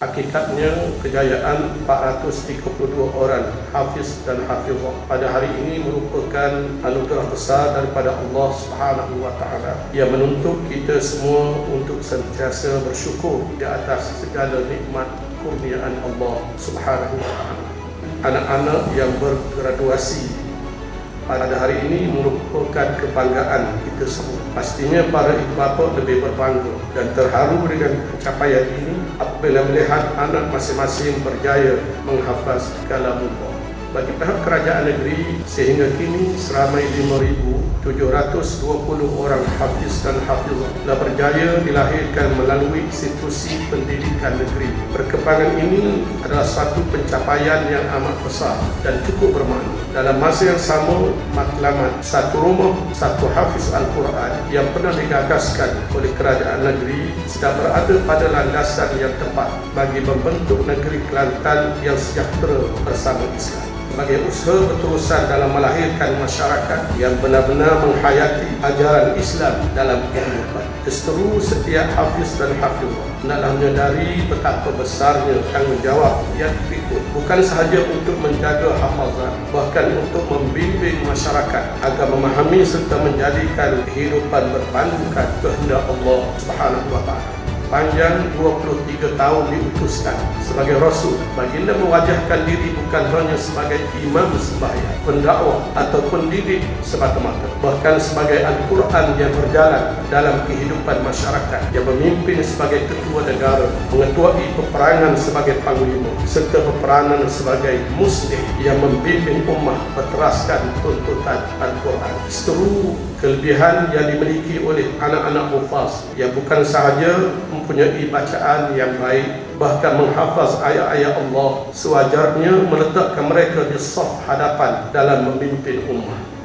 Hakikatnya kejayaan 432 orang hafiz dan hafizah pada hari ini merupakan anugerah besar daripada Allah Subhanahu wa taala yang menuntut kita semua untuk sentiasa bersyukur di atas segala nikmat kurniaan Allah Subhanahu wa taala. Anak-anak yang bergraduasi pada hari ini merupakan kebanggaan kita semua. Pastinya para ibu bapa lebih berbangga dan terharu dengan pencapaian ini apabila melihat anak masing-masing berjaya menghafaz kalamullah. Bagi pihak kerajaan negeri, sehingga kini seramai 5,720 orang hafiz dan hafizah telah berjaya dilahirkan melalui institusi pendidikan negeri. Perkembangan ini adalah satu pencapaian yang amat besar dan cukup bermakna. Dalam masa yang sama, matlamat satu rumah, satu hafiz Al-Quran yang pernah digagaskan oleh kerajaan negeri sedang berada pada landasan yang tepat bagi membentuk negeri Kelantan yang sejahtera bersama Islam. Sebagai usaha berterusan dalam melahirkan masyarakat yang benar-benar menghayati ajaran Islam dalam kehidupan. Seteru setiap hafiz dan hafizah hendaklah menyadari betapa besarnya tanggungjawab yang dipikul, bukan sahaja untuk menjaga hafazan, bahkan untuk membimbing masyarakat agar memahami serta menjadikan kehidupan berpandukan kehendak Allah Subhanahu wa taala. Panjang 23 tahun diutuskan sebagai Rasul, baginda mewajahkan diri bukan hanya sebagai imam sembahyang, pendakwah atau pendidik semata-mata, bahkan sebagai Al-Quran yang berjalan dalam kehidupan masyarakat, yang memimpin sebagai ketua negara, mengetuai peperangan sebagai panglima, serta peperanan sebagai muslih yang membimbing ummah berteraskan tuntutan Al-Quran. Seteru kelebihan yang dimiliki oleh anak-anak hufaz yang bukan sahaja mempunyai bacaan yang baik, bahkan menghafaz ayat-ayat Allah, sewajarnya meletakkan mereka di saf hadapan dalam memimpin ummah.